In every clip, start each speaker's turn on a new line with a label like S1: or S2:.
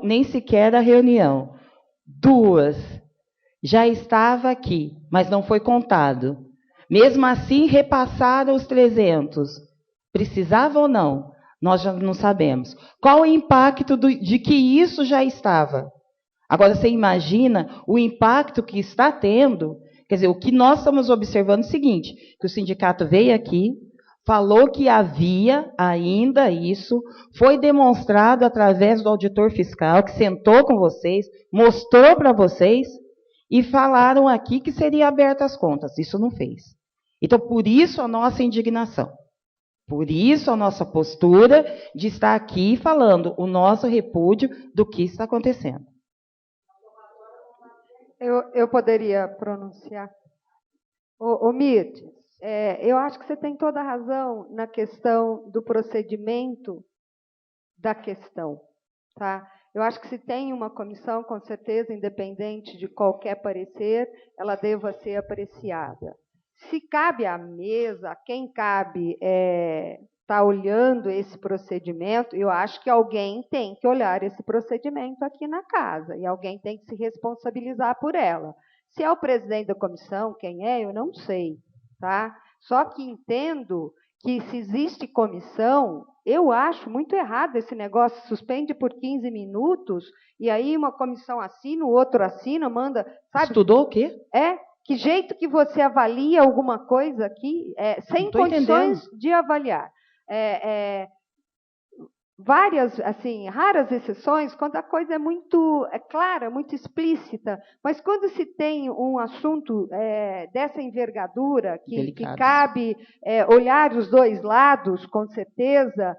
S1: nem sequer a reunião. 2, já estava aqui, mas não foi contado. Mesmo assim, repassaram os 300. Precisava ou não? Nós já não sabemos. Qual o impacto de que isso já estava? Agora, você imagina o impacto que está tendo. Quer dizer, o que nós estamos observando é o seguinte, que o sindicato veio aqui, falou que havia ainda isso, foi demonstrado através do auditor fiscal, que sentou com vocês, mostrou para vocês, e falaram aqui que seria abertas as contas. Isso não fez. Então, por isso a nossa indignação. Por isso a nossa postura de estar aqui falando o nosso repúdio do que está acontecendo.
S2: Eu poderia pronunciar. Mirtes, eu acho que você tem toda a razão na questão do procedimento da questão. Tá? Eu acho que se tem uma comissão, com certeza, independente de qualquer parecer, ela deva ser apreciada. Se cabe à mesa, a quem cabe estar olhando esse procedimento, eu acho que alguém tem que olhar esse procedimento aqui na casa, e alguém tem que se responsabilizar por ela. Se é o presidente da comissão, quem é, eu não sei. Tá? Só que entendo que se existe comissão, eu acho muito errado esse negócio, suspende por 15 minutos, e aí uma comissão assina, o outro assina, manda... Sabe?
S1: Estudou o quê?
S2: Que jeito que você avalia alguma coisa aqui, sem condições de avaliar. Várias, assim, raras exceções, quando a coisa é muito clara, muito explícita, mas quando se tem um assunto dessa envergadura, que cabe olhar os dois lados, com certeza,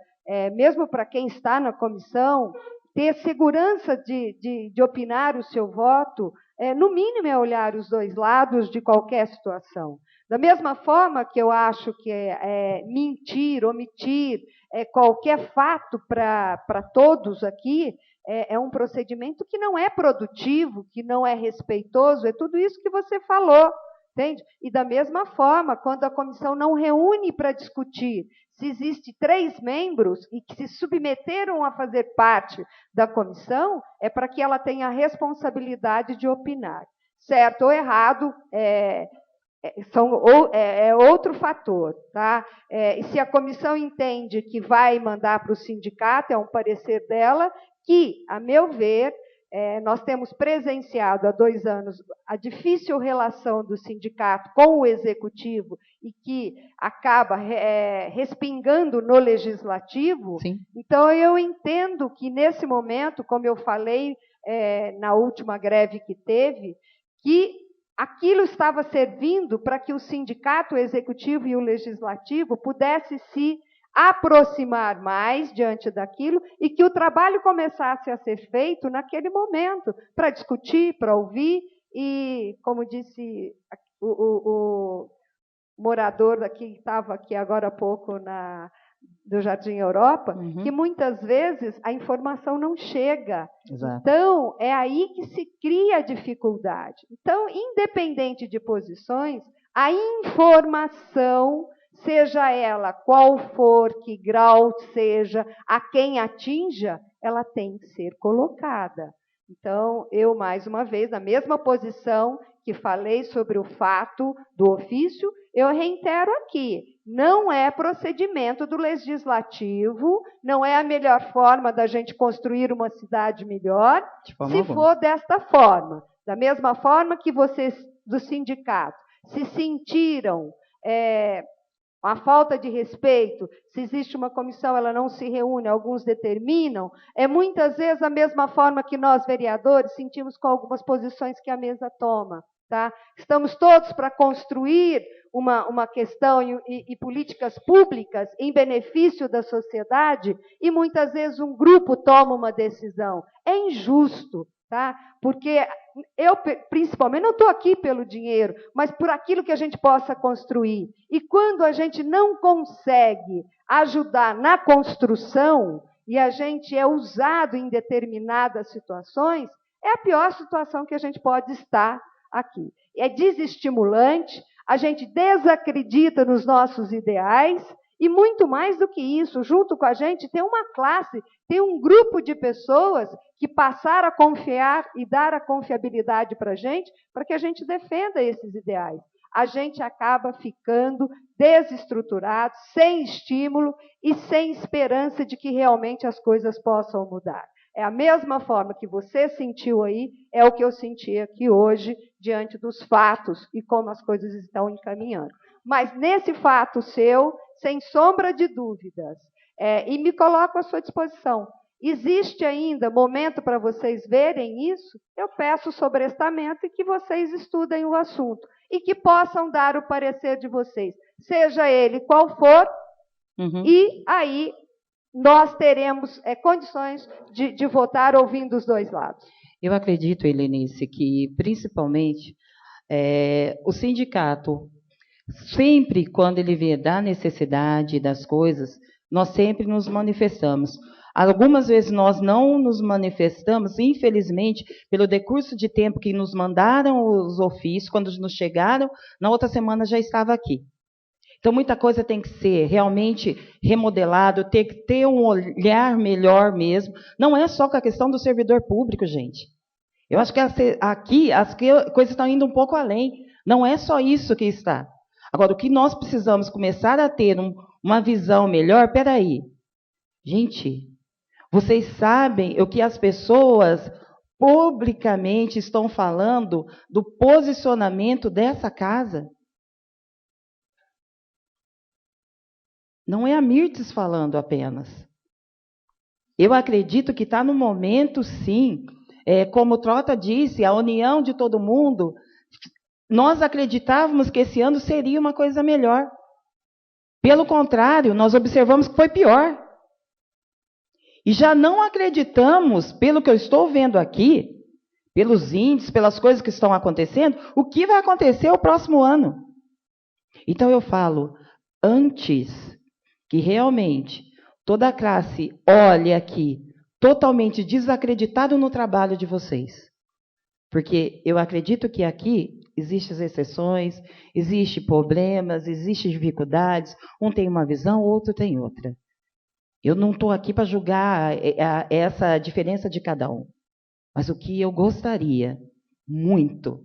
S2: mesmo para quem está na comissão, ter segurança de opinar o seu voto, no mínimo é olhar os dois lados de qualquer situação. Da mesma forma que eu acho que mentir, omitir qualquer fato para todos aqui é um procedimento que não é produtivo, que não é respeitoso, é tudo isso que você falou, entende? E da mesma forma, quando a comissão não reúne para discutir, se existe 3 membros e que se submeteram a fazer parte da comissão, é para que ela tenha a responsabilidade de opinar. Certo ou errado, é outro fator. Tá? E se a comissão entende que vai mandar para o sindicato, é um parecer dela, que, a meu ver, nós temos presenciado há 2 anos a difícil relação do sindicato com o executivo e que acaba respingando no legislativo.
S1: Sim.
S2: Então, eu entendo que, nesse momento, como eu falei na última greve que teve, que aquilo estava servindo para que o sindicato, o executivo e o legislativo pudessem se aproximar mais diante daquilo e que o trabalho começasse a ser feito naquele momento, para discutir, para ouvir e, como disse o morador daqui, que estava aqui agora há pouco do Jardim Europa, que muitas vezes a informação não chega.
S1: Exato.
S2: Então, é aí que se cria a dificuldade. Então, independente de posições, a informação, seja ela qual for, que grau seja, a quem atinja, ela tem que ser colocada. Então, eu, mais uma vez, na mesma posição que falei sobre o fato do ofício, eu reitero aqui, não é procedimento do legislativo, não é a melhor forma da gente construir uma cidade melhor, se for desta forma. Da mesma forma que vocês, do sindicato, se sentiram a falta de respeito, se existe uma comissão, ela não se reúne, alguns determinam, muitas vezes a mesma forma que nós, vereadores, sentimos com algumas posições que a mesa toma. Tá? Estamos todos para construir uma questão e políticas públicas em benefício da sociedade e muitas vezes um grupo toma uma decisão. É injusto, tá? Porque eu, principalmente, não estou aqui pelo dinheiro, mas por aquilo que a gente possa construir. E quando a gente não consegue ajudar na construção e a gente é usado em determinadas situações, é a pior situação que a gente pode estar aqui. É desestimulante, a gente desacredita nos nossos ideais E muito mais do que isso, junto com a gente tem uma classe, tem um grupo de pessoas que passaram a confiar e dar a confiabilidade para que a gente defenda esses ideais. A gente acaba ficando desestruturado, sem estímulo e sem esperança de que realmente as coisas possam mudar. É a mesma forma que você sentiu aí, é o que eu senti aqui hoje, diante dos fatos e como as coisas estão encaminhando. Mas nesse fato seu, sem sombra de dúvidas, e me coloco à sua disposição. Existe ainda momento para vocês verem isso? Eu peço sobrestamento e que vocês estudem o assunto e que possam dar o parecer de vocês, seja ele qual for, e aí nós teremos condições de votar ouvindo os dois lados.
S1: Eu acredito, Helenice, que principalmente o sindicato, sempre quando ele vê da necessidade das coisas, nós sempre nos manifestamos. Algumas vezes nós não nos manifestamos, infelizmente, pelo decurso de tempo que nos mandaram os ofícios, quando nos chegaram, na outra semana já estava aqui. Então, muita coisa tem que ser realmente remodelado, tem que ter um olhar melhor mesmo. Não é só com a questão do servidor público, gente. Eu acho que aqui as coisas estão indo um pouco além. Não é só isso que está. Agora, o que nós precisamos começar a ter uma visão melhor, peraí. Gente, vocês sabem o que as pessoas publicamente estão falando do posicionamento dessa casa? Não é a Mirtes falando apenas. Eu acredito que está no momento, sim, como o Trota disse, a união de todo mundo. Nós acreditávamos que esse ano seria uma coisa melhor. Pelo contrário, nós observamos que foi pior. E já não acreditamos, pelo que eu estou vendo aqui, pelos índices, pelas coisas que estão acontecendo, o que vai acontecer o próximo ano. Então eu falo, antes que realmente toda a classe olhe aqui, totalmente desacreditado no trabalho de vocês. Porque eu acredito que aqui existem exceções, existem problemas, existem dificuldades, um tem uma visão, o outro tem outra. Eu não estou aqui para julgar essa diferença de cada um. Mas o que eu gostaria muito,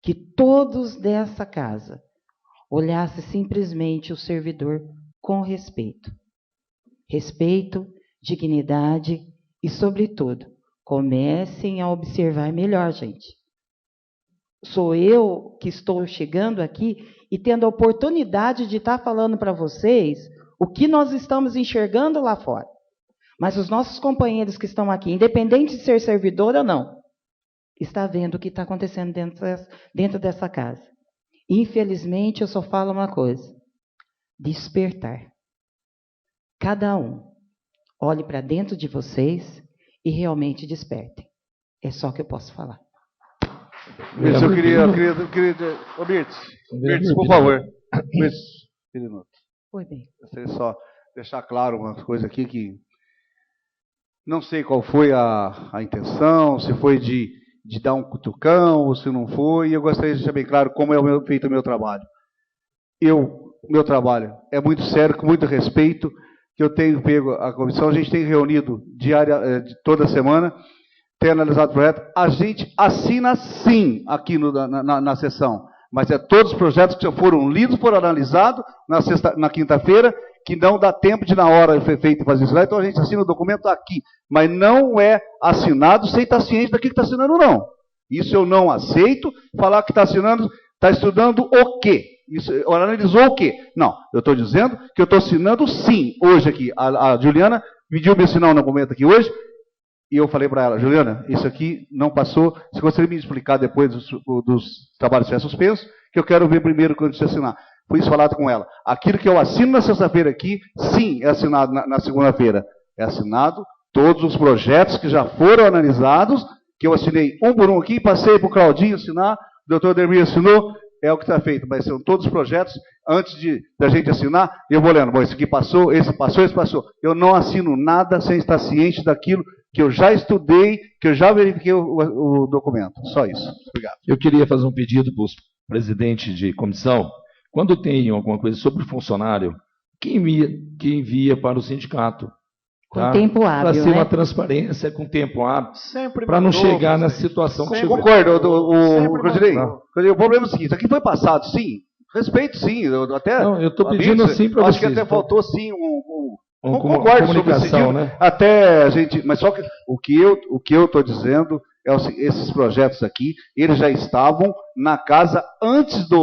S1: que todos dessa casa olhassem simplesmente o servidor com respeito. Respeito, dignidade e, sobretudo, comecem a observar melhor, gente. Sou eu que estou chegando aqui e tendo a oportunidade de estar falando para vocês o que nós estamos enxergando lá fora. Mas os nossos companheiros que estão aqui, independente de ser servidor ou não, está vendo o que está acontecendo dentro dessa casa. Infelizmente, eu só falo uma coisa. Despertar. Cada um olhe para dentro de vocês e realmente despertem. É só o que eu posso falar.
S3: Mirtes, eu queria ô Mirtes, por favor. Mirtes,
S1: Foi bem.
S3: Eu queria só deixar claro uma coisa aqui que não sei qual foi a intenção, se foi de dar um cutucão ou se não foi, e eu gostaria de deixar bem claro como é feito o meu trabalho. Meu trabalho é muito sério, com muito respeito, que eu tenho pego a comissão, a gente tem reunido toda semana, tem analisado o projeto, a gente assina sim aqui na sessão, mas todos os projetos que já foram lidos, foram analisados na quinta-feira, que não dá tempo de na hora foi feito fazer isso lá, então a gente assina o documento aqui, mas não é assinado sem estar ciente daquilo que está assinando, não. Isso eu não aceito, falar que está assinando, está estudando o quê? Isso, analisou o quê? Não, eu estou dizendo que eu estou assinando sim, hoje aqui. A Juliana pediu me assinar um documento aqui hoje, e eu falei para ela, Juliana, isso aqui não passou, se você me explicar depois dos trabalhos que é suspenso, que eu quero ver primeiro quando você assinar. Foi isso falado com ela. Aquilo que eu assino na sexta-feira aqui, sim, é assinado na segunda-feira. É assinado todos os projetos que já foram analisados, que eu assinei um por um aqui, passei para o Claudinho assinar, o doutor Dermir assinou, é o que está feito, mas são todos os projetos, antes da gente assinar, eu vou lendo, bom, esse aqui passou, esse passou, esse passou. Eu não assino nada sem estar ciente daquilo que eu já estudei, que eu já verifiquei o documento. Só isso. Obrigado.
S4: Eu queria fazer um pedido para os presidentes de comissão. Quando tem alguma coisa sobre o funcionário que envia para o sindicato.
S1: Com tempo hábil,
S4: para ser
S1: né?
S4: uma transparência com tempo hábil,
S3: Sempre
S4: para não
S3: mandou,
S4: chegar na
S3: presidente.
S4: situação que
S3: Sempre
S4: chegou.
S3: concordo, Claudinei. O problema é o seguinte, isso aqui foi passado, sim. Respeito, sim. Eu estou
S4: pedindo sim para vocês.
S3: Acho que até faltou, sim,
S4: concordo comunicação, né?
S3: Até a gente... Mas só que o que eu estou dizendo é esses projetos aqui, eles já estavam na casa antes da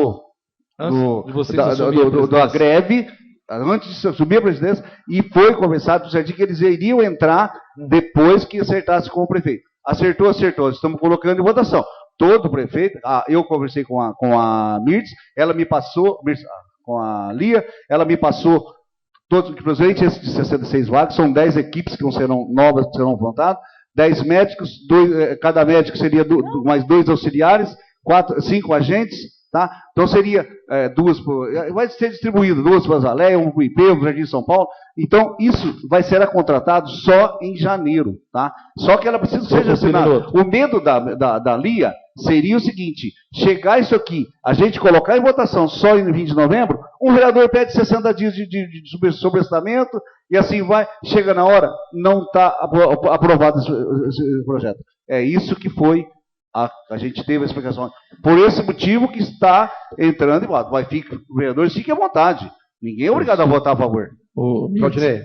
S3: greve, antes de assumir a presidência, e foi conversado certinho que eles iriam entrar depois que acertasse com o prefeito. Acertou. Estamos colocando em votação. Todo prefeito, eu conversei com a Mirtz, ela me passou, com a Lia, ela me passou todos, inclusive esses de 66 vagas, são 10 equipes que serão novas, que serão montadas, 10 médicos, cada médico seria mais 2 auxiliares, 5 agentes, tá? Então seria vai ser distribuído 2 para Azaleia, 1 para o IP, 1 para o Jardim São Paulo. Então isso vai ser contratado só em janeiro, tá? Só que ela precisa que seja assinado. O medo da Lia seria o seguinte: chegar isso aqui, a gente colocar em votação só em 20 de novembro, um vereador pede 60 dias de sobrestamento e assim vai, chega na hora, não está aprovado esse projeto. É isso que foi. A gente teve a explicação. Por esse motivo que está entrando em voto. Os vereadores fiquem à vontade. Ninguém é obrigado a votar a favor.
S5: Claudinei,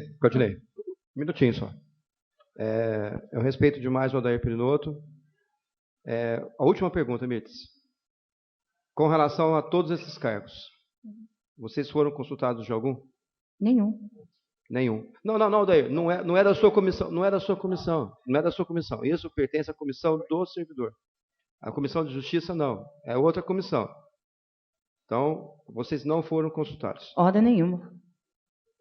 S5: um minutinho só. Eu respeito demais o Odair Perinotto. A última pergunta, Mirtz. Com relação a todos esses cargos, vocês foram consultados de algum?
S1: Nenhum.
S5: Não, Odair, não é da sua comissão. Não é da sua comissão. Isso pertence à comissão do servidor. A comissão de justiça não, é outra comissão. Então, vocês não foram consultados.
S1: Ordem nenhuma.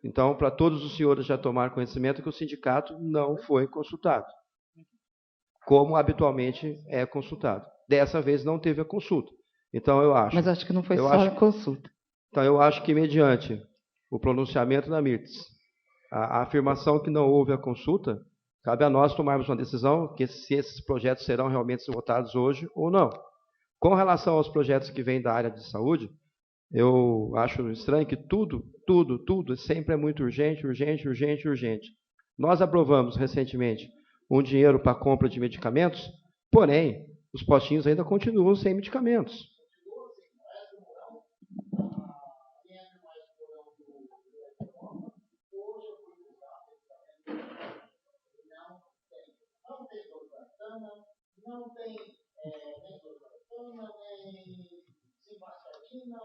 S5: Então, para todos os senhores já tomar conhecimento que o sindicato não foi consultado, como habitualmente é consultado. Dessa vez não teve a consulta. Então, eu acho...
S1: Mas acho que não foi só a consulta.
S5: Então, eu acho que mediante o pronunciamento da Mirtz, a afirmação que não houve a consulta, cabe a nós tomarmos uma decisão se esses projetos serão realmente votados hoje ou não. Com relação aos projetos que vêm da área de saúde, eu acho estranho que tudo sempre é muito urgente. Nós aprovamos recentemente um dinheiro para a compra de medicamentos, porém, os postinhos ainda continuam sem medicamentos.
S6: Não tem nem simvastatina,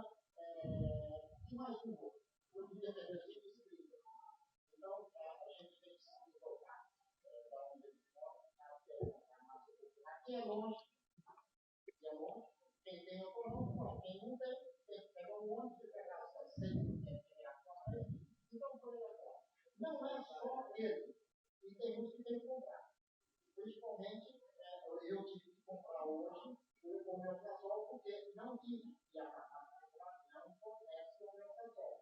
S6: e mais um outro. Eu podia ter recebido isso. Então, a gente tem que se deslocar para onde ele mora, aqui é longe, quem tem o econômico, quem não tem que pegar um ônibus e pegar as 100 Então, por exemplo, não é só ele, e tem muitos que tem que comprar. Principalmente, eu tive que comprar hoje o meu casal, porque não tive. E a não fornece o meu casal.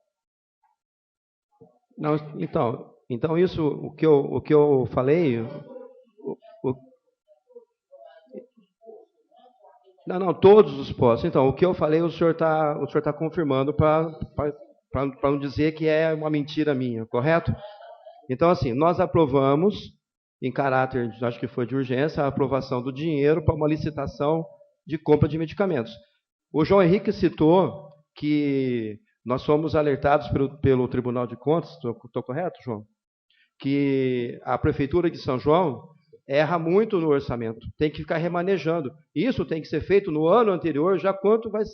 S5: Não, então isso, o que eu falei... Não, todos os postos. Então, o que eu falei, o senhor tá confirmando para não dizer que é uma mentira minha, correto? Então, assim, nós aprovamos... em caráter, acho que foi de urgência, a aprovação do dinheiro para uma licitação de compra de medicamentos. O João Henrique citou que nós fomos alertados pelo Tribunal de Contas, estou correto, João? Que a Prefeitura de São João erra muito no orçamento, tem que ficar remanejando. Isso tem que ser feito no ano anterior, já quanto vai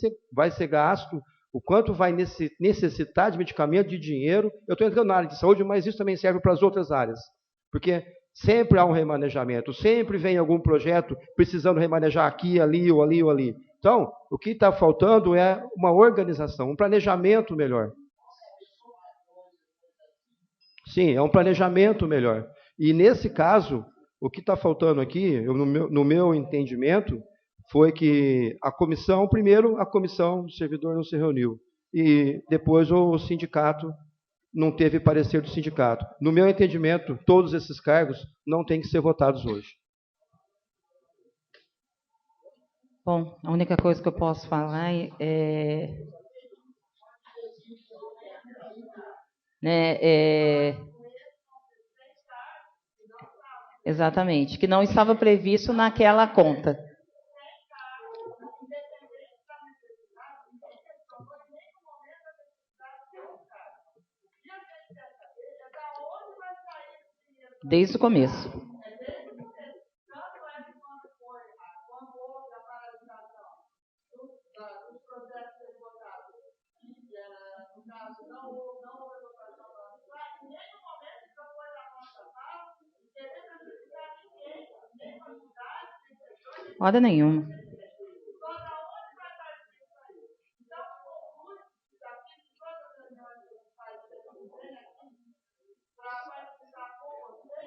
S5: ser gasto, o quanto vai necessitar de medicamento, de dinheiro. Eu estou entrando na área de saúde, mas isso também serve para as outras áreas, porque... sempre há um remanejamento, sempre vem algum projeto precisando remanejar aqui, ali ou ali ou ali. Então, o que está faltando é uma organização, um planejamento melhor. Sim, é um planejamento melhor. E nesse caso, o que está faltando aqui, no meu entendimento, foi que primeiro a comissão do servidor não se reuniu, e depois o sindicato não teve parecer do sindicato. No meu entendimento, todos esses cargos não têm que ser votados hoje.
S1: Bom, a única coisa que eu posso falar é... né? Exatamente, que não estava previsto naquela conta. Desde o começo. Hora nenhuma.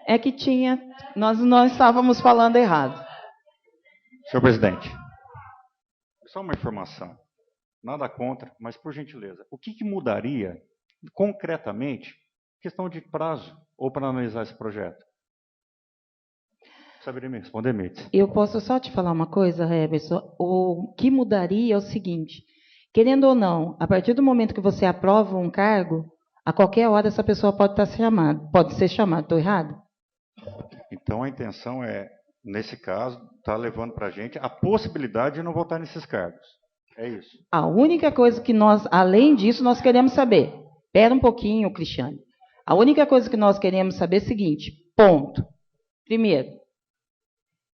S1: É que tinha, nós estávamos falando errado.
S7: Senhor presidente, só uma informação. Nada contra, mas por gentileza, o que mudaria concretamente questão de prazo ou para analisar esse projeto? Saberia me responder, Mitz?
S1: Eu posso só te falar uma coisa, Heberson? O que mudaria é o seguinte, querendo ou não, a partir do momento que você aprova um cargo, a qualquer hora essa pessoa pode ser chamada. Estou errado?
S7: Então a intenção é, nesse caso, estar levando para a gente a possibilidade de não votar nesses cargos. É isso.
S1: A única coisa que nós, além disso, nós queremos saber. Espera um pouquinho, Cristiane. A única coisa que nós queremos saber é o seguinte, ponto. Primeiro,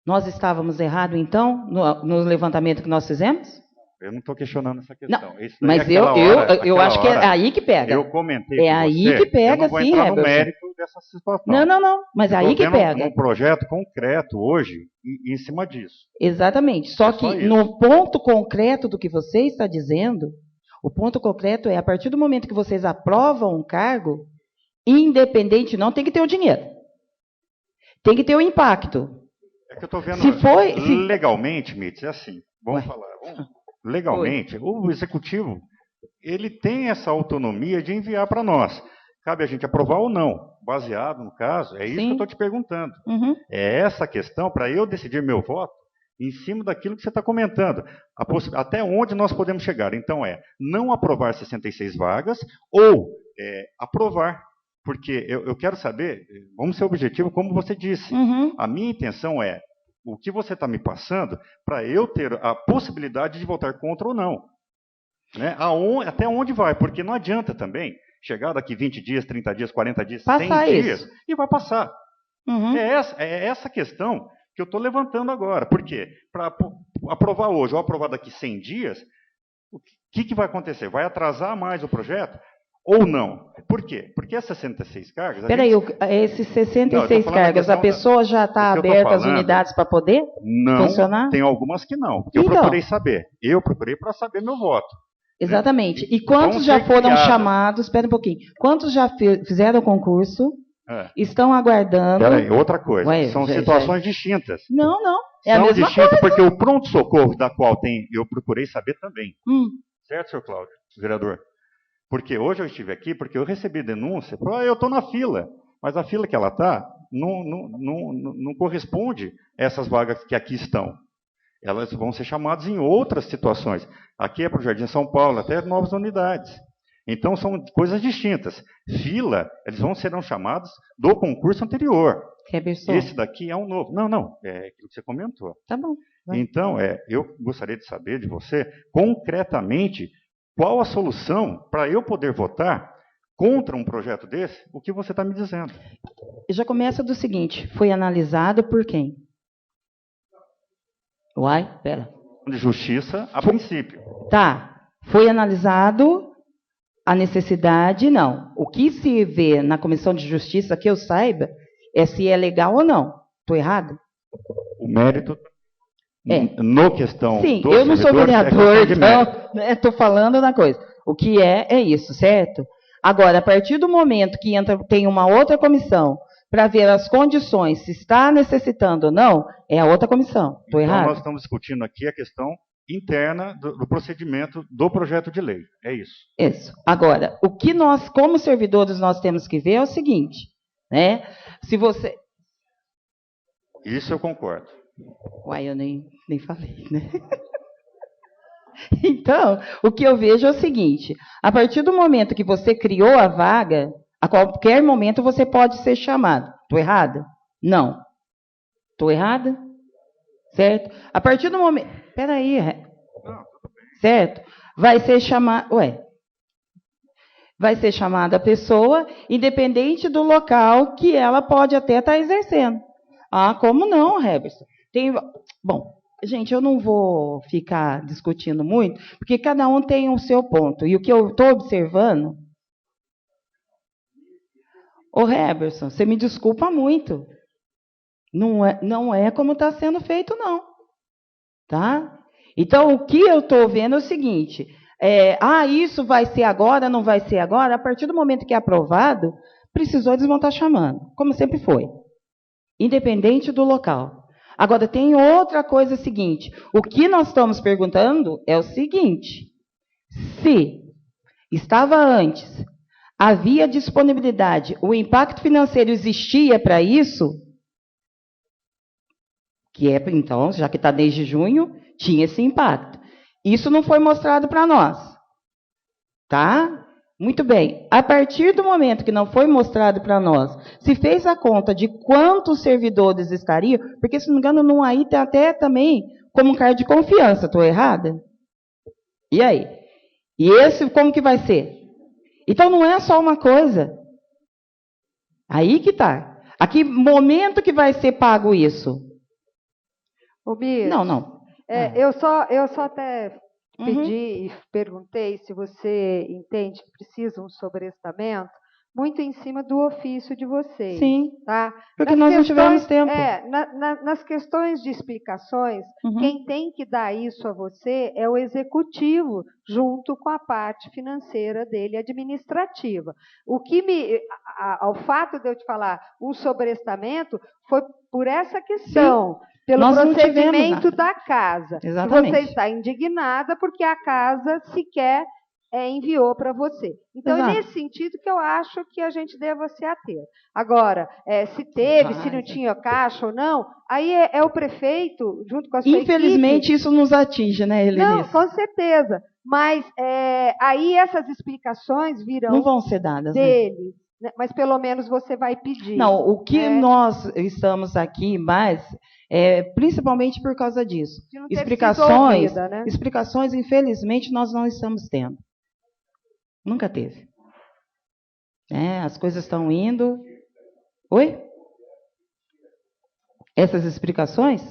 S1: nós estávamos errados, então, no levantamento que nós fizemos?
S7: Eu não estou questionando essa questão.
S1: Não, mas eu acho que é aí que pega.
S7: Eu comentei
S1: é aí que pega, sim,
S7: Heberson. Eu não vou entrar no mérito dessa situação.
S1: Não. Mas aí que pega.
S7: Um projeto concreto hoje em cima disso.
S1: Exatamente. Só que no ponto concreto do que você está dizendo, o ponto concreto é, a partir do momento que vocês aprovam um cargo, independente, não tem que ter o dinheiro. Tem que ter o impacto.
S7: É que eu estou vendo, legalmente, Mitz, é assim, vamos falar, legalmente, o executivo, ele tem essa autonomia de enviar para nós. Cabe a gente aprovar ou não, baseado no caso, é isso que eu estou te perguntando.
S1: Uhum.
S7: É essa questão para eu decidir meu voto em cima daquilo que você está comentando. Até onde nós podemos chegar? Então não aprovar 66 vagas ou aprovar. Porque eu quero saber, vamos ser objetivo, como você disse.
S1: Uhum.
S7: A minha intenção é o que você está me passando para eu ter a possibilidade de votar contra ou não. Né? Até onde vai? Porque não adianta também chegar daqui 20 dias, 30 dias, 40 dias, 100 dias e vai passar.
S1: Uhum.
S7: É essa questão que eu estou levantando agora. Por quê? Para aprovar hoje ou aprovar daqui 100 dias, o que vai acontecer? Vai atrasar mais o projeto? Ou não? Por quê? Porque as 66 cargas...
S1: Espera aí, esses 66 cargas, a pessoa já está aberta às unidades para poder funcionar?
S7: Não, tem algumas que não. Porque eu procurei saber. Eu procurei para saber meu voto.
S1: Exatamente. E quantos já foram chamados? Espera um pouquinho. Quantos já fizeram o concurso? Estão aguardando...
S7: Espera aí, outra coisa. São situações distintas.
S1: Não. É a mesma
S7: coisa. Porque o pronto-socorro da qual eu procurei saber também. Certo, senhor Cláudio, vereador? Porque hoje eu estive aqui porque eu recebi denúncia, eu estou na fila, mas a fila que ela está não corresponde a essas vagas que aqui estão. Elas vão ser chamadas em outras situações. Aqui é para o Jardim São Paulo, até novas unidades. Então são coisas distintas. Fila, eles serão chamados do concurso anterior. Esse daqui é um novo. Não, é aquilo que você comentou.
S1: Tá bom. Vai.
S7: Então, eu gostaria de saber de você, concretamente, qual a solução para eu poder votar contra um projeto desse? O que você está me dizendo?
S1: Já começa do seguinte, foi analisado por quem? Pera.
S7: De justiça, a princípio.
S1: Tá, foi analisado a necessidade, não. O que se vê na Comissão de Justiça, que eu saiba, é se é legal ou não. Estou errado?
S7: O mérito... No questão
S1: sim, eu não sou vereador, então estou falando da coisa. O que é isso, certo? Agora, a partir do momento que tem uma outra comissão para ver as condições, se está necessitando ou não, é a outra comissão. Estou errado?
S7: Nós estamos discutindo aqui a questão interna do procedimento do projeto de lei. É isso.
S1: Isso. Agora, o que nós, como servidores, nós temos que ver é o seguinte, né? Se você...
S7: Isso eu concordo.
S1: Eu nem falei, né? Então, o que eu vejo é o seguinte, a partir do momento que você criou a vaga, A qualquer momento você pode ser chamado. Estou errada? Não. Estou errada? Certo? A partir do momento... Espera aí. Certo? Vai ser chamado... Vai ser chamada a pessoa, independente do local que ela pode até estar exercendo. Ah, como não, Heberson? Bom, gente, eu não vou ficar discutindo muito, porque cada um tem o seu ponto. E o que eu estou observando... Ô, Heberson, você me desculpa muito. Não é como está sendo feito, não. Tá? Então, o que eu estou vendo é o seguinte... isso vai ser agora, não vai ser agora. A partir do momento que é aprovado, precisou desmontar chamando, como sempre foi. Independente do local. Agora, tem outra coisa seguinte. O que nós estamos perguntando é o seguinte. Se estava antes, havia disponibilidade, o impacto financeiro existia para isso, então, já que está desde junho, tinha esse impacto. Isso não foi mostrado para nós. Tá? Muito bem. A partir do momento que não foi mostrado para nós, se fez a conta de quantos servidores estariam, porque, se não me engano, no aí tem até também como um cargo de confiança. Estou errada? E aí? E esse como que vai ser? Então, não é só uma coisa. Aí que está. A que momento que vai ser pago isso?
S2: Ô, Bia,
S1: Não.
S2: Eu só até pedi e perguntei se você entende que precisa um sobrestamento, muito em cima do ofício de vocês.
S1: Sim,
S2: tá?
S1: porque nós não tivemos tempo.
S2: Nas questões de explicações, quem tem que dar isso a você é o executivo, junto com a parte financeira dele, administrativa. Ao fato de eu te falar um sobrestamento, foi por essa questão.
S1: Sim.
S2: Pelo
S1: Nós
S2: procedimento da casa.
S1: Exatamente.
S2: Você está indignada porque a casa sequer enviou para você. Então, é nesse sentido que eu acho que a gente deva se ater. Agora, se teve, se não tinha caixa ou não, aí é o prefeito, junto com a sua
S1: Infelizmente,
S2: equipe.
S1: Isso nos atinge, né, Helenice?
S2: Não, com certeza. Mas aí essas explicações virão
S1: não vão ser dadas,
S2: dele. Né? Mas pelo menos você vai pedir.
S1: Não, o que nós estamos aqui mais... principalmente por causa disso. Explicações, infelizmente, nós não estamos tendo. Nunca teve. As coisas estão indo... Oi? Essas explicações?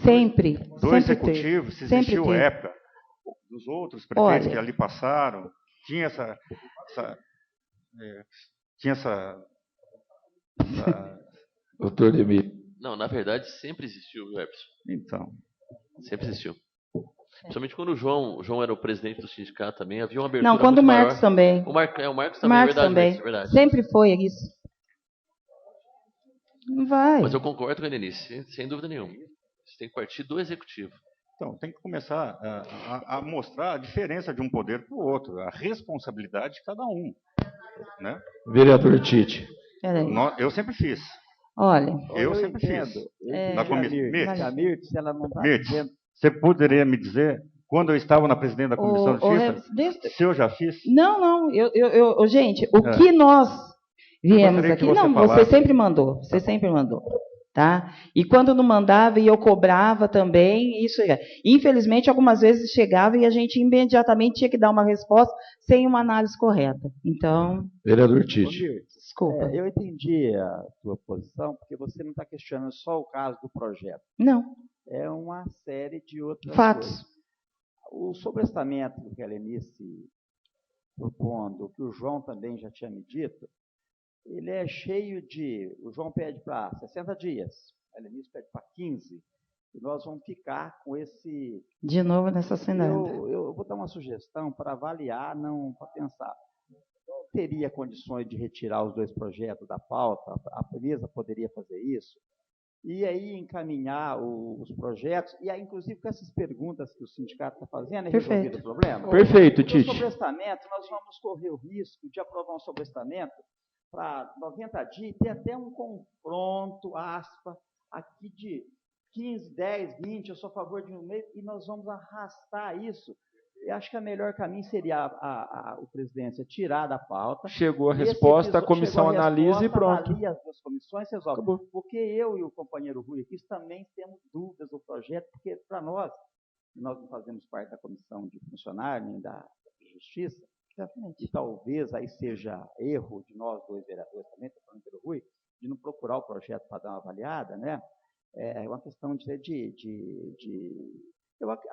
S1: Sempre.
S7: Do executivo, se existiu época, dos outros prefeitos que ali passaram, tinha essa
S4: Doutor Demir.
S8: Não, na verdade, sempre existiu, Jefferson.
S7: Então.
S8: Sempre existiu. Principalmente quando o João era o presidente do sindicato também, havia uma abertura.
S1: Não, quando o Marcos também.
S8: O Marcos também,
S1: Marcos também.
S8: É verdade.
S1: Sempre foi isso. Não vai.
S8: Mas eu concordo com a Denise, sem dúvida nenhuma. Você tem que partir do executivo.
S7: Então, tem que começar a mostrar a diferença de um poder para o outro, a responsabilidade de cada um. Né?
S4: Vereador Tite.
S7: Eu sempre fiz.
S1: Olha,
S7: eu sempre fiz. Na comissão.
S9: Mirtz, ela não está dizendo...
S7: Você poderia me dizer, quando eu estava na presidente da Comissão de Justiça, se eu já fiz?
S1: Não. Gente, o que nós viemos aqui... Você sempre mandou. Você sempre mandou. Tá? E quando não mandava e eu cobrava também, isso infelizmente algumas vezes chegava e a gente imediatamente tinha que dar uma resposta sem uma análise correta. Então,
S4: vereador Tite,
S1: desculpa.
S9: Eu entendi a sua posição porque você não está questionando só o caso do projeto.
S1: Não.
S9: É uma série de outras
S1: fatos.
S9: Coisas. O sobrestamento que a Helenice propondo, que o João também já tinha me dito, ele é cheio de... O João pede para 60 dias, a Helenice pede para 15, e nós vamos ficar com esse...
S1: De novo nessa cena.
S9: Eu vou dar uma sugestão para avaliar, não para pensar. Eu teria condições de retirar os dois projetos da pauta, a mesa poderia fazer isso, e aí encaminhar os projetos, e aí, inclusive, com essas perguntas que o sindicato está fazendo, é resolvido o problema?
S4: Perfeito, Tite.
S9: No sobrestamento, nós vamos correr o risco de aprovar um sobrestamento para 90 dias, ter até um confronto, aqui de 15, 10, 20, eu sou a favor de um mês, e nós vamos arrastar isso Eu acho que o melhor caminho seria o presidência tirar da pauta.
S4: Chegou a resposta, a comissão analisa e pronto.
S9: Avalia as duas comissões, resolve. Acabou. Porque eu e o companheiro Rui aqui também temos dúvidas do projeto, porque para nós não fazemos parte da comissão de funcionário, nem da justiça, e talvez aí seja erro de nós dois vereadores também, o companheiro Rui, de não procurar o projeto para dar uma avaliada, né? É uma questão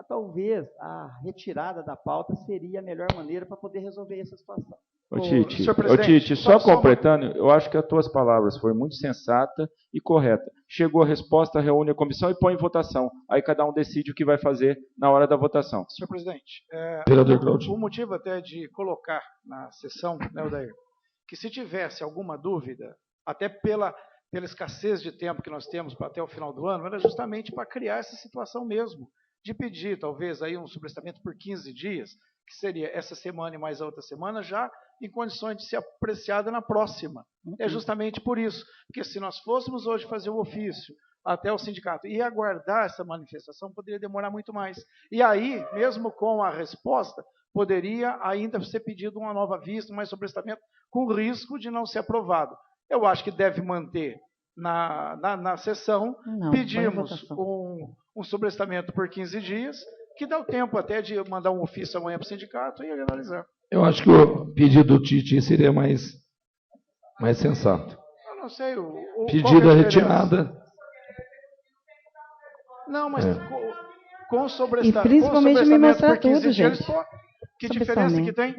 S9: talvez a retirada da pauta seria a melhor maneira para poder resolver essa situação.
S4: Ô Tite, só completando, eu acho que as tuas palavras foram muito sensata e correta. Chegou a resposta, reúne a comissão e põe em votação. Aí cada um decide o que vai fazer na hora da votação.
S10: Senhor presidente,
S4: Vereador
S10: o motivo até de colocar na sessão, né, Odair, que se tivesse alguma dúvida, até pela escassez de tempo que nós temos até o final do ano, era justamente para criar essa situação mesmo, de pedir, talvez, aí um sobrestamento por 15 dias, que seria essa semana e mais a outra semana, já em condições de ser apreciada na próxima. É justamente por isso, porque se nós fôssemos hoje fazer o ofício até o sindicato e aguardar essa manifestação, poderia demorar muito mais. E aí, mesmo com a resposta, poderia ainda ser pedido uma nova vista, mais sobrestamento, com risco de não ser aprovado. Eu acho que deve manter na sessão, pedimos um sobrestamento por 15 dias, que dá o tempo até de mandar um ofício amanhã para o sindicato e analisar.
S4: Eu acho que o pedido do Tite seria mais sensato.
S10: Eu não sei.
S4: Pedido a retirada.
S10: Não, mas com sobrestamento.
S1: E principalmente me mostrar tudo, gente.
S10: Que diferença que tem?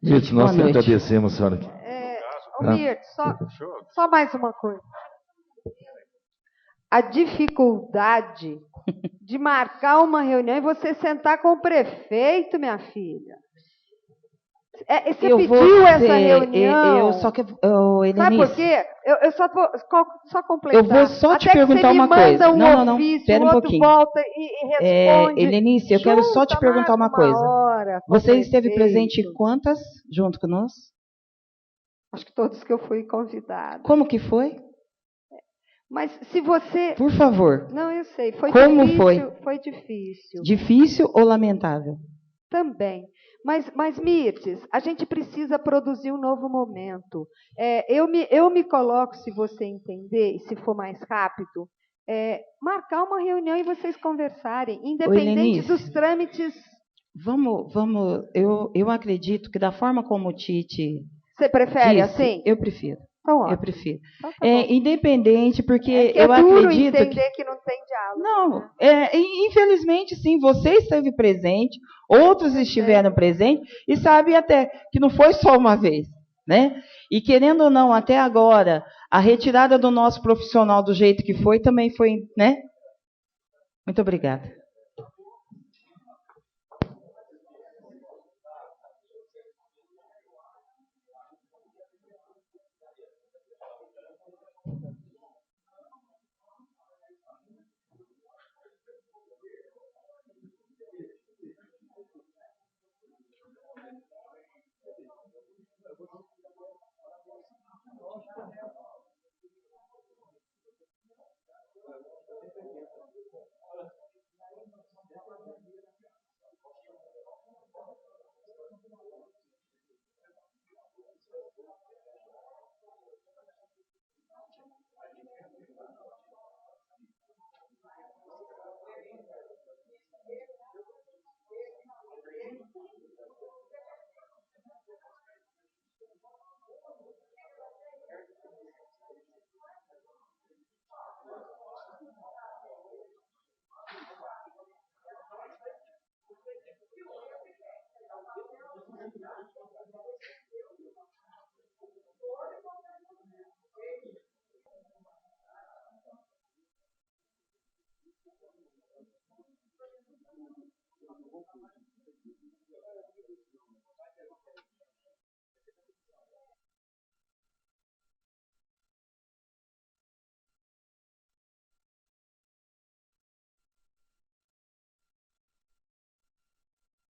S4: Mirtes, nós sempre agradecemos, senhora.
S2: Mirtes, só mais uma coisa. A dificuldade de marcar uma reunião e você sentar com o prefeito, minha filha. Você pediu essa reunião.
S1: Sabe
S2: por quê? Eu só completar.
S1: Eu vou só te perguntar uma coisa. Não, espera um pouquinho.
S2: Volta e responde.
S1: Helenice, eu quero só te perguntar uma coisa. Você esteve presente em quantas junto conosco?
S2: Acho que todos que eu fui convidada.
S1: Como que foi?
S2: Mas se você...
S1: Por favor.
S2: Não, eu sei. Foi
S1: Como
S2: difícil,
S1: foi?
S2: Foi difícil.
S1: Difícil ou lamentável?
S2: Também. Mas Mirtes, a gente precisa produzir um novo momento. Eu me coloco, se você entender, e se for mais rápido, marcar uma reunião e vocês conversarem, independente dos trâmites.
S1: Eu acredito que da forma como o Tite...
S2: Você prefere
S1: disse,
S2: assim?
S1: Eu prefiro.
S2: Então,
S1: eu prefiro.
S2: Então, tá
S1: independente, porque
S2: eu
S1: acredito
S2: entender que não tem diálogo.
S1: Não, infelizmente sim, você esteve presente, outros estiveram presentes, e sabe até que não foi só uma vez, né? E querendo ou não, até agora, a retirada do nosso profissional do jeito que foi, também foi, né? Muito obrigada.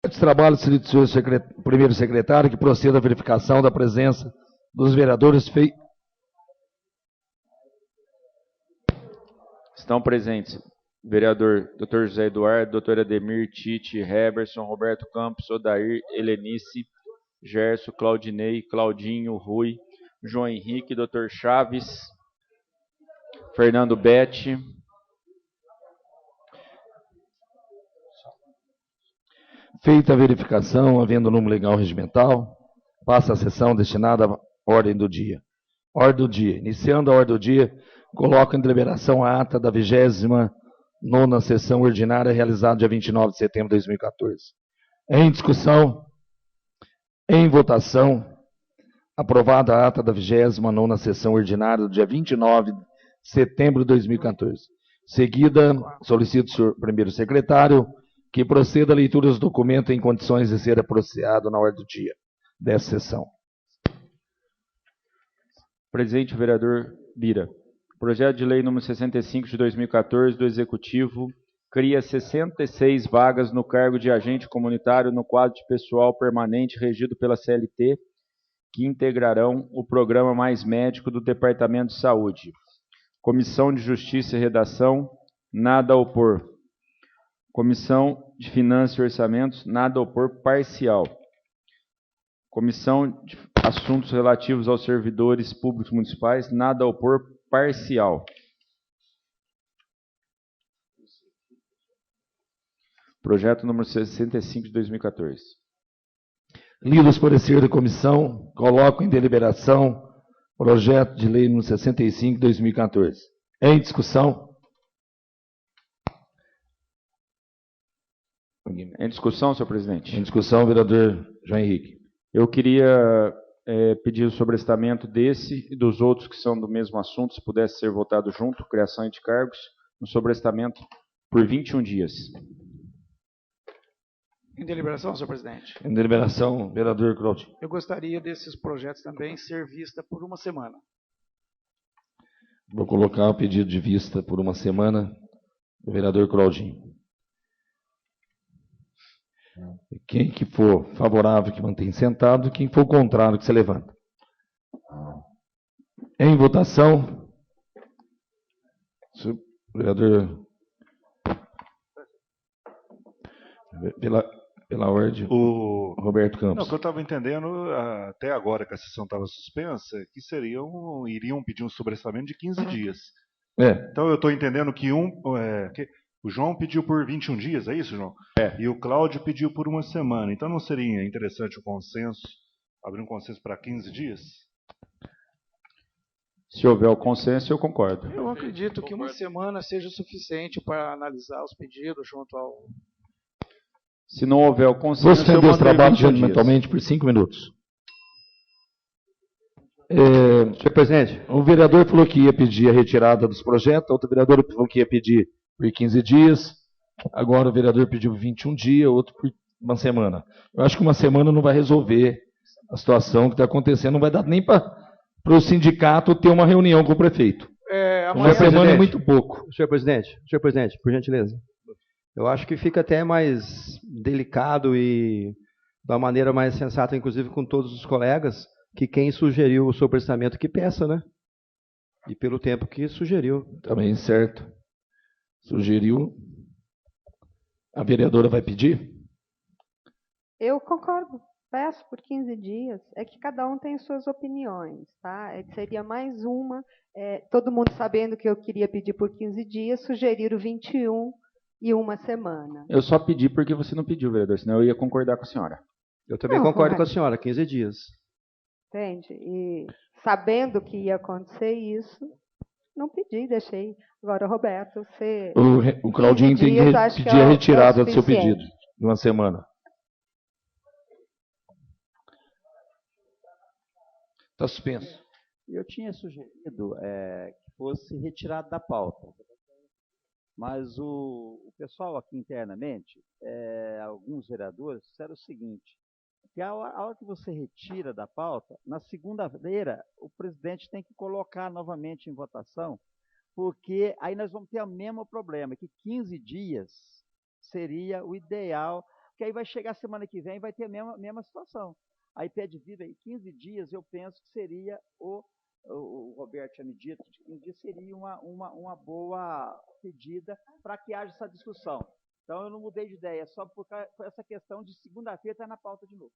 S4: De trabalho, senhor primeiro secretário, que proceda à verificação da presença dos vereadores. Estão presentes Vereador Dr. José Eduardo, Dr. Ademir, Tite, Heberson, Roberto Campos, Odair, Helenice, Gerson, Claudinei, Claudinho, Rui, João Henrique, Dr. Chaves, Fernando Betti.
S11: Feita a verificação, havendo número legal regimental, passa a sessão destinada à ordem do dia. Ordem do dia. Iniciando a ordem do dia, coloco em deliberação a ata da 29ª sessão ordinária realizada dia 29 de setembro de 2014. Em discussão, em votação, aprovada a ata da 29ª sessão ordinária do dia 29 de setembro de 2014. Seguida, solicito ao senhor primeiro secretário que proceda a leitura dos documentos em condições de ser apreciado na ordem do dia dessa sessão.
S4: Presidente, vereador Bira. Projeto de lei número 65 de 2014 do Executivo cria 66 vagas no cargo de agente comunitário no quadro de pessoal permanente regido pela CLT, que integrarão o programa Mais Médico do Departamento de Saúde. Comissão de Justiça e Redação, nada a opor. Comissão de Finanças e Orçamentos, nada a opor, parcial. Comissão de Assuntos Relativos aos Servidores Públicos Municipais, nada a opor, parcial. Projeto número 65 de 2014.
S11: Lido os pareceres da comissão, coloco em deliberação projeto de lei número 65 de 2014. Em discussão.
S4: Em discussão, senhor presidente.
S11: Em discussão, vereador João Henrique.
S4: Eu queria pedir o sobrestamento desse e dos outros que são do mesmo assunto, se pudesse ser votado junto, criação de cargos, no sobrestamento por 21 dias.
S10: Em deliberação, senhor presidente.
S11: Em deliberação, vereador Claudinho.
S10: Eu gostaria desses projetos também ser vista por uma semana.
S11: Vou colocar o pedido de vista por uma semana do vereador Claudinho. Quem que for favorável, que mantém sentado. Quem for contrário, que se levanta. Em votação, vereador, pela ordem, o Roberto Campos.
S7: Não, o que eu estava entendendo, até agora que a sessão estava suspensa, que iriam pedir um sobrestamento de 15 dias. Então eu estou entendendo que o João pediu por 21 dias, é isso, João? E o Cláudio pediu por uma semana. Então não seria interessante o consenso, abrir um consenso para 15 dias?
S4: Se houver o consenso, eu concordo.
S10: Eu acredito que uma semana seja suficiente para analisar os pedidos junto ao...
S4: Se não houver o consenso,
S11: vou suspender esse trabalho mentalmente por 5 minutos. Senhor presidente, o vereador falou que ia pedir a retirada dos projetos, outro vereador falou que ia pedir por 15 dias, agora o vereador pediu 21 dias, outro por uma semana. Eu acho que uma semana não vai resolver a situação que está acontecendo, não vai dar nem para o sindicato ter uma reunião com o prefeito. Uma semana é muito pouco.
S5: Senhor presidente, por gentileza. Eu acho que fica até mais delicado e da maneira mais sensata, inclusive com todos os colegas, que quem sugeriu o sobrestamento que peça, né? E pelo tempo que sugeriu.
S11: Também certo. Sugeriu. A vereadora vai pedir?
S2: Eu concordo. Peço por 15 dias. É que cada um tem suas opiniões, tá? Seria mais uma. Todo mundo sabendo que eu queria pedir por 15 dias, sugerir o 21 e uma semana.
S4: Eu só pedi porque você não pediu, vereador, senão eu ia concordar com a senhora.
S5: Eu também concordo com a senhora, 15 dias.
S2: Entende? E sabendo que ia acontecer isso, não pedi, deixei. Agora, Roberto, você...
S11: O Claudinho tem que pedir a retirada do seu pedido de uma semana. Está suspenso.
S9: Eu tinha sugerido que fosse retirado da pauta. Mas o pessoal aqui internamente, alguns vereadores, disseram o seguinte, que a hora que você retira da pauta, na segunda-feira, o presidente tem que colocar novamente em votação, porque aí nós vamos ter o mesmo problema, que 15 dias seria o ideal, porque aí vai chegar a semana que vem e vai ter a mesma situação. Aí pé de vida aí, 15 dias, eu penso que seria o o Roberto tinha me dito, de 15 dias seria uma boa pedida para que haja essa discussão. Então, eu não mudei de ideia, só por essa questão de segunda-feira estar na pauta de novo.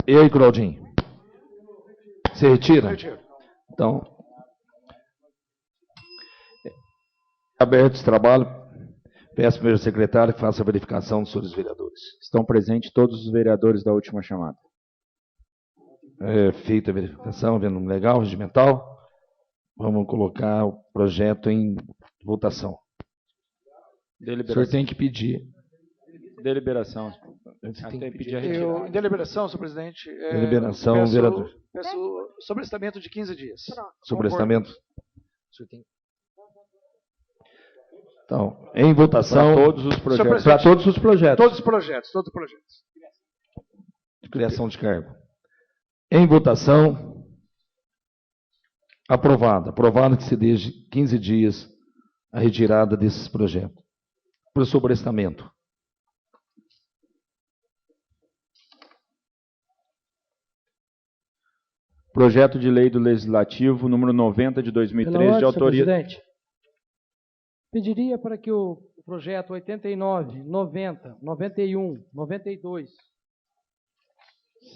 S11: E aí, Claudinho? Você retira?
S10: Retiro.
S11: Então, aberto esse trabalho. Peço ao primeiro secretário que faça a verificação dos senhores vereadores.
S4: Estão presentes todos os vereadores da última chamada.
S11: Feita a verificação, vendo legal, regimental. Vamos colocar o projeto em votação. O senhor tem que pedir.
S4: Deliberação.
S11: Tem que
S4: pedir a retirada.
S10: Em deliberação, senhor presidente.
S11: Deliberação, vereador.
S10: Peço sobrestamento de 15 dias.
S11: Sobrestamento. Então, em votação.
S4: Para todos os projetos.
S11: Para todos os projetos.
S10: Todos os projetos.
S11: Criação de cargo. Em votação. Aprovado. Aprovado que se deixe 15 dias a retirada desses projetos. Para o sobrestamento.
S4: Projeto de lei do Legislativo, número 90 de 2013, de autoria...
S12: Presidente, pediria para que o projeto 89, 90, 91, 92,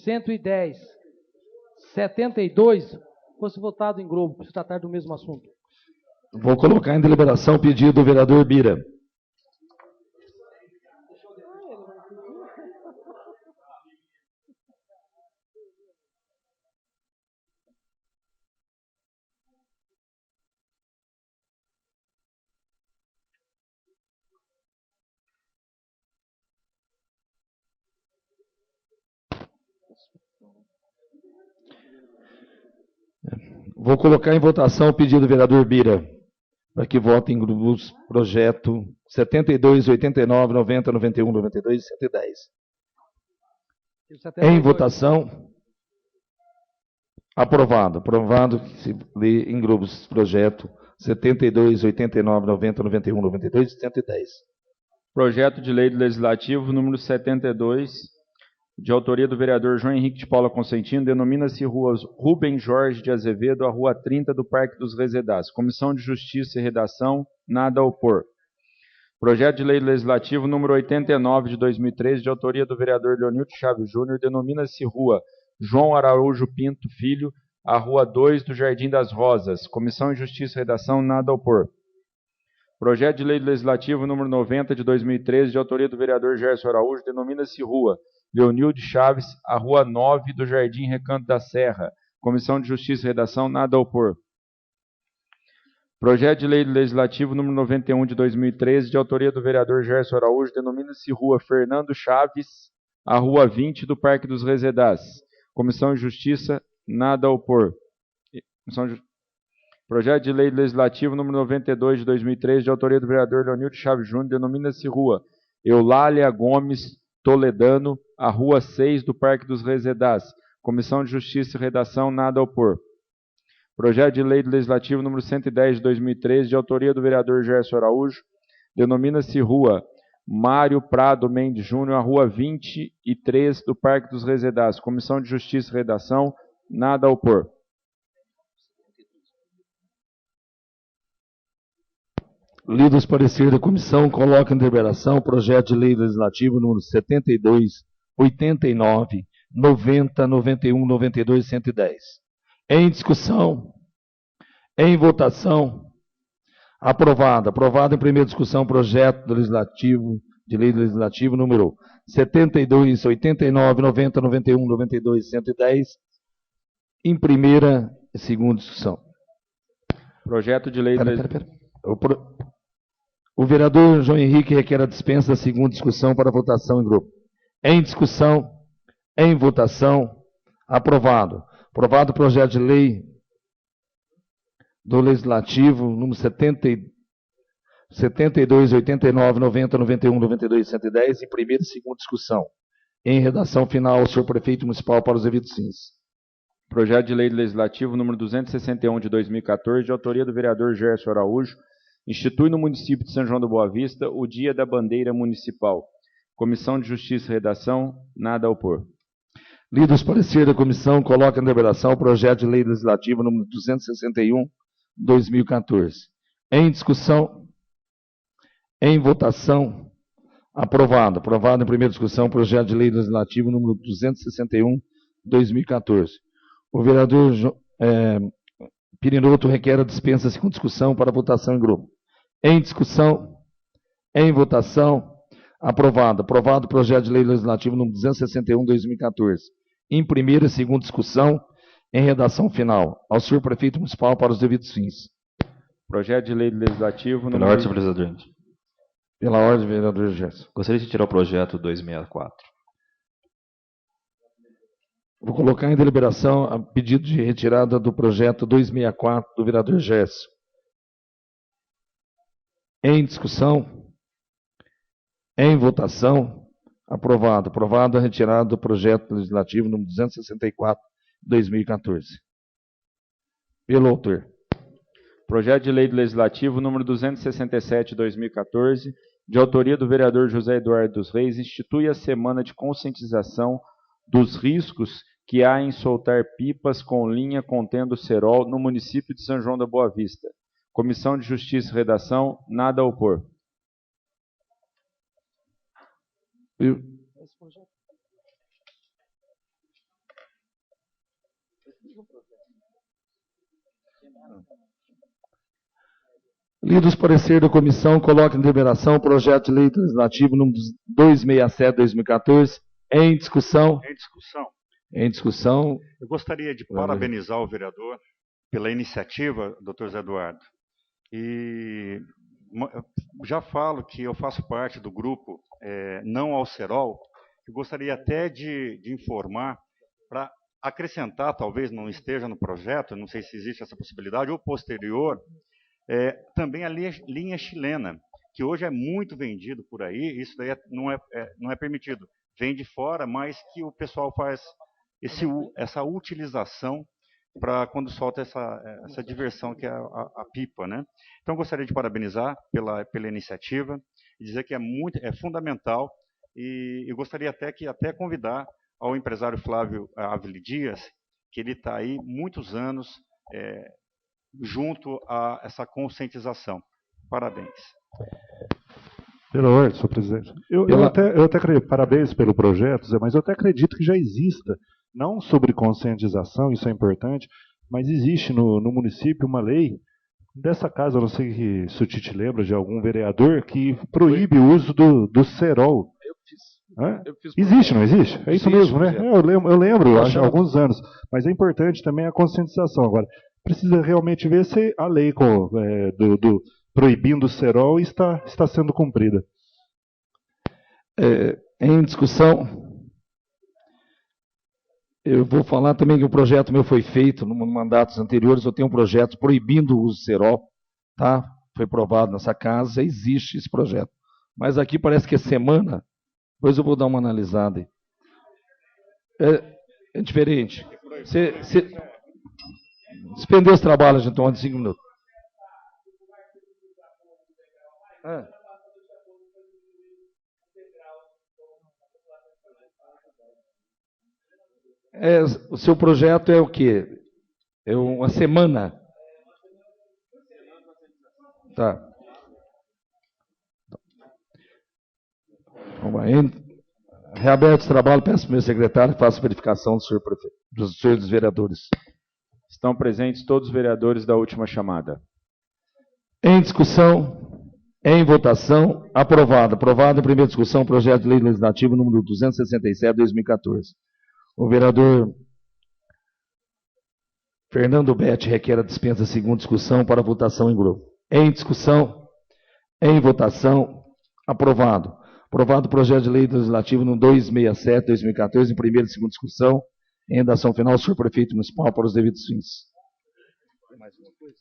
S12: 110, 72 fosse votado em grupo, para se tratar do mesmo assunto.
S11: Vou colocar em deliberação o pedido do vereador Bira. Vou colocar em votação o pedido do vereador Bira, para que votem em grupos projeto 72, 89, 90, 91, 92 e 110. Em votação, aprovado. Aprovado que se lê em grupos projeto 72, 89, 90, 91, 92 e 110.
S4: Projeto de lei do Legislativo, número 72, de autoria do vereador João Henrique de Paula Consentino, denomina-se Rua Rubem Jorge de Azevedo, a Rua 30 do Parque dos Resedás. Comissão de Justiça e Redação, nada a opor. Projeto de lei do Legislativo, número 89 de 2013, de autoria do vereador Leonildo Chaves Júnior, denomina-se Rua João Araújo Pinto Filho, a Rua 2 do Jardim das Rosas. Comissão de Justiça e Redação, nada a opor. Projeto de lei do Legislativo, número 90 de 2013, de autoria do vereador Gerson Araújo, denomina-se Rua Leonildo Chaves, a Rua 9 do Jardim Recanto da Serra. Comissão de Justiça e Redação, nada a opor. Projeto de lei do Legislativo, número 91 de 2013, de autoria do vereador Gerson Araújo, denomina-se Rua Fernando Chaves, a Rua 20 do Parque dos Resedás. Comissão de Justiça, nada a opor. Projeto de lei do Legislativo, número 92 de 2013, de autoria do vereador Leonildo Chaves Júnior, denomina-se Rua Eulália Gomes Toledano, a Rua 6 do Parque dos Resedás. Comissão de Justiça e Redação, nada a opor. Projeto de lei do Legislativo número 110 de 2013, de autoria do vereador Gerson Araújo, denomina-se Rua Mário Prado Mendes Júnior, a Rua 23 do Parque dos Resedás. Comissão de Justiça e Redação, nada a opor.
S11: Lido os pareceres da comissão, coloca em deliberação o projeto de lei legislativo número 72, 89, 90, 91, 92 e 110. Em discussão, em votação, aprovado. Aprovado em primeira discussão o projeto de lei legislativo número 72, 89, 90, 91, 92 e 110. Em primeira e segunda discussão.
S4: Projeto de lei...
S11: O vereador João Henrique requer a dispensa da segunda discussão para votação em grupo. Em discussão, em votação, aprovado. Aprovado o projeto de lei do Legislativo, número 72, 89, 90, 91, 92 e 110, em primeira e segunda discussão. Em redação final, o senhor prefeito municipal para os eventos fins.
S4: Projeto de lei do Legislativo, número 261 de 2014, de autoria do vereador Gerson Araújo, institui no município de São João da Boa Vista o Dia da Bandeira Municipal. Comissão de Justiça e Redação, nada a opor.
S11: Lido os parecer da comissão, coloca em deliberação o projeto de lei legislativa número 261, 2014. Em discussão, em votação, aprovado. Aprovado em primeira discussão o projeto de lei legislativo número 261, 2014. O vereador Pirinoto requer a dispensa sem discussão para votação em grupo. Em discussão, em votação, aprovado. Aprovado o projeto de lei legislativo número 261, 2014. Em primeira e segunda discussão, em redação final. Ao senhor prefeito municipal para os devidos fins.
S4: Projeto de lei legislativo...
S13: Pela ordem, senhor presidente.
S11: Pela ordem, vereador Gerson.
S13: Gostaria de tirar o projeto 264.
S11: Vou colocar em deliberação a pedido de retirada do projeto 264 do vereador Gerson. Em discussão, em votação, aprovado. Aprovado a retirada do projeto legislativo número 264, 2014. Pelo autor.
S4: Projeto de lei legislativo número 267, 2014, de autoria do vereador José Eduardo dos Reis, institui a semana de conscientização dos riscos que há em soltar pipas com linha contendo cerol no município de São João da Boa Vista. Comissão de Justiça e Redação, nada a opor.
S11: Lido os parecer da comissão, coloca em deliberação o projeto de lei legislativo número 267/2014 em discussão.
S7: Em discussão.
S11: Em discussão.
S7: Eu gostaria de parabenizar o vereador pela iniciativa, doutor Zé Eduardo. E já falo que eu faço parte do grupo Não ao Cerol. Eu gostaria até de informar, para acrescentar, talvez não esteja no projeto, não sei se existe essa possibilidade, ou posterior, também a linha chilena, que hoje é muito vendido por aí, isso daí não é permitido. Vem de fora, mas que o pessoal faz essa utilização para quando solta essa diversão que é a pipa, né? Então, gostaria de parabenizar pela iniciativa e dizer que é fundamental e eu gostaria até convidar ao empresário Flávio Ávila Dias, que ele está aí muitos anos junto a essa conscientização. Parabéns.
S14: Pela ordem, senhor presidente. Eu até creio, parabéns pelo projeto, Zé, mas eu até acredito que já exista, não sobre conscientização, isso é importante, mas existe no município uma lei dessa casa, eu não sei se o Tite lembra de algum vereador, que proíbe o uso do cerol. Eu fiz existe, não existe? É isso mesmo, né? Eu lembro há alguns anos, mas é importante também a conscientização. Agora, precisa realmente ver se a lei proibindo o cerol está sendo cumprida.
S11: Em discussão, eu vou falar também que o projeto meu foi feito em mandatos anteriores, eu tenho um projeto proibindo o uso do cerol, tá? Foi aprovado nessa casa, existe esse projeto. Mas aqui parece que é semana, depois eu vou dar uma analisada. É diferente. Suspender os trabalhos, então, de 5 minutos. O seu projeto é o quê? É uma semana? Tá. Reaberto o trabalho, peço para o meu secretário que faça a verificação do senhor prefeito, dos senhores vereadores.
S4: Estão presentes todos os vereadores da última chamada.
S11: Em discussão, em votação, aprovado. Aprovado em primeira discussão o projeto de lei legislativo número 267/2014. O vereador Fernando Betti requer a dispensa segunda discussão para votação em grupo. Em discussão, em votação, aprovado. Aprovado o projeto de lei legislativo no 267/2014 em primeira e segunda discussão. Em redação final, senhor prefeito municipal para os devidos fins. Mais uma coisa.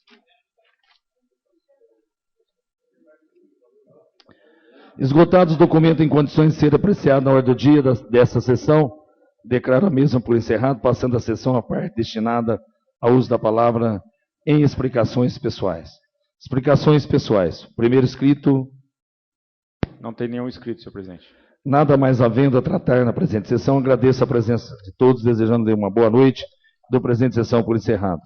S11: Esgotados os documentos em condições de ser apreciado na ordem do dia desta sessão, declaro a mesma por encerrado, passando a sessão à parte destinada ao uso da palavra em explicações pessoais. Explicações pessoais. Primeiro escrito.
S4: Não tem nenhum inscrito, senhor presidente.
S11: Nada mais havendo a tratar na presente sessão. Agradeço a presença de todos, desejando uma boa noite. Dou presente sessão por encerrado.